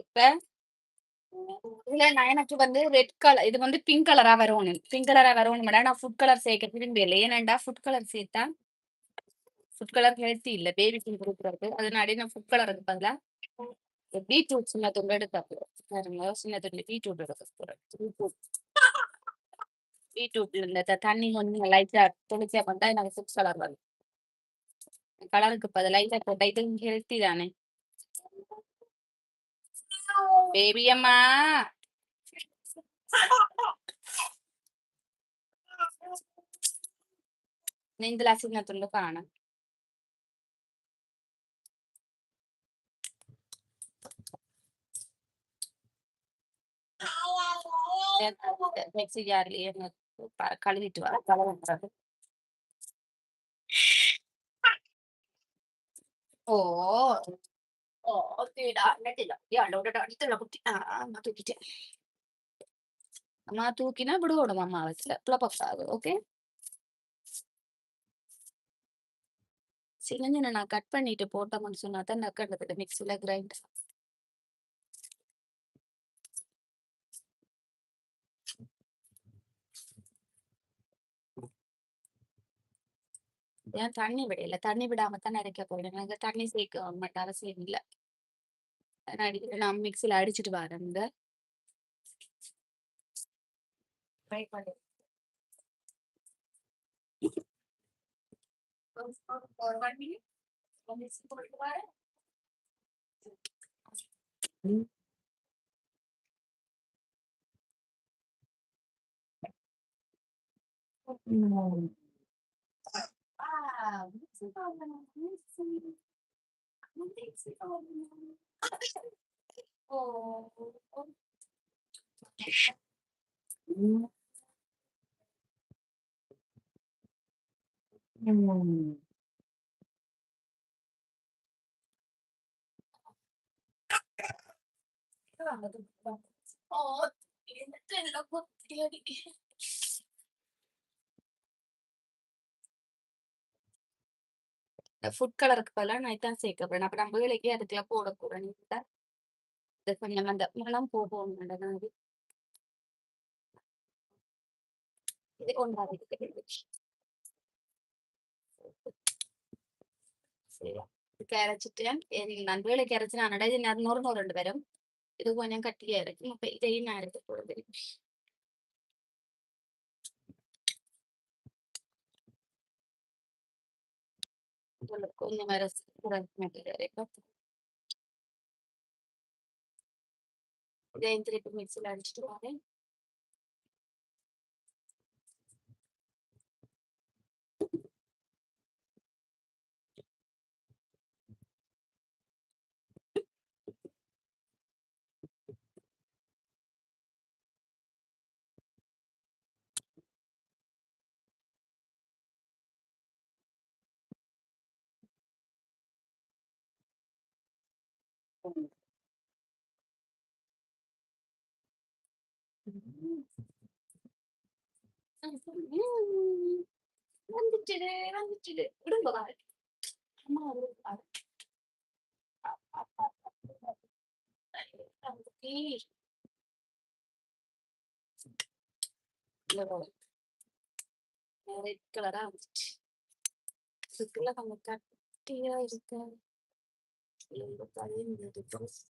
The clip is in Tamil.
இப்ப இதுல நான் எனக்கு வந்து ரெட் கலர் இது வந்து பிங்க் கலரா வரணும். பிங்க் கலரா வரணும்டா நான் ஃபுட் கலர் சேர்க்க விரும்பல. ஏனண்டா ஃபுட் கலர் சேர்த்தா ஃபுட் கலர் ஹெல்த்தி இல்ல. பேபிக்கு குடுக்குறது. அதனால நான் ஃபுட் கலருக்கு பதிலா பீட்ரூட் சின்ன துண்டு எடுத்தா போதும். பாருங்க சின்ன துண்டு பீட்ரூட் எடுக்க போறேன். பீட்ரூட்ல இந்த தண்ணி கொஞ்சம் லைட்டா தெளிச்சா பண்ணா எனக்கு ஃபுட் கலர் வரும். கலருக்கு பதிலா இத போட்டா இது ஹெல்த்தி தானே. பேபி அம்மா ఇందులో చిన్నతుల్లో కాಣ மிக்ஸி ஜார்லயே கழுவிட்டு வர கலவரம். ஓ ஓ தீடா நெட்டில யாரோட அடித்துல குத்தி அம்மா தூக்கிட்டேன். அம்மா தூக்கினா விடுவோடும் அம்மா வச்சுல பிளப்பப் ஆகும். ஓகே சின்னஞ்சின்ன நான் கட் பண்ணிட்டு போட்டோம்னு சொன்னா தான் நக்கண்டதுக்கு மிக்ஸில கிரைண்ட். ஏன் தண்ணி விடல தண்ணி விடாம தான் அரைக்க போயிடுங்க. எனக்கு தண்ணி சேர்க்க மாட்டேன் அவசியம் இல்லை. நான் மிக்ஸில அடிச்சிட்டு வரேன். இந்த ட்ரை பண்ணி ஒரு 1 மினிட் மிக்ஸி போட்டு வரேன். ம். மிக்ஸி போடணும் மிக்ஸி மிக்ஸி போடணும். ஓ ம். ம். ஓ எனக்கு எல்லாம் கொத்தியடி. ஃபுட் கலருக்கு பதிலா நான் இதான் சேர்க்க போறேன். அப்ப நான் வேலைக்கு அதுக்கெல்லாம் போடக்கூடாது. இது கொஞ்சம் அந்த மணம் போகும். இது ஒன்றாவது சரியா அரைச்சிட்டேன். நான் வேலைக்கு அரைச்சு நான் இது நூறு நூறு 2 பேரும் இது கொஞ்சம் கட்டியா இருக்கு. இப்ப இதையும் நான் எடுத்து போடுறேன். கொஞ்சம் வேற இதையும் திருப்பி மிக்ஸில அடிச்சுட்டு வரேன். வந்துச்சுடு வந்துச்சுடு விடுங்க அம்மா ரெட் கலரா வந்துச்சு. இதுக்குள்ள கொஞ்சம் கட்டியா இருக்கு.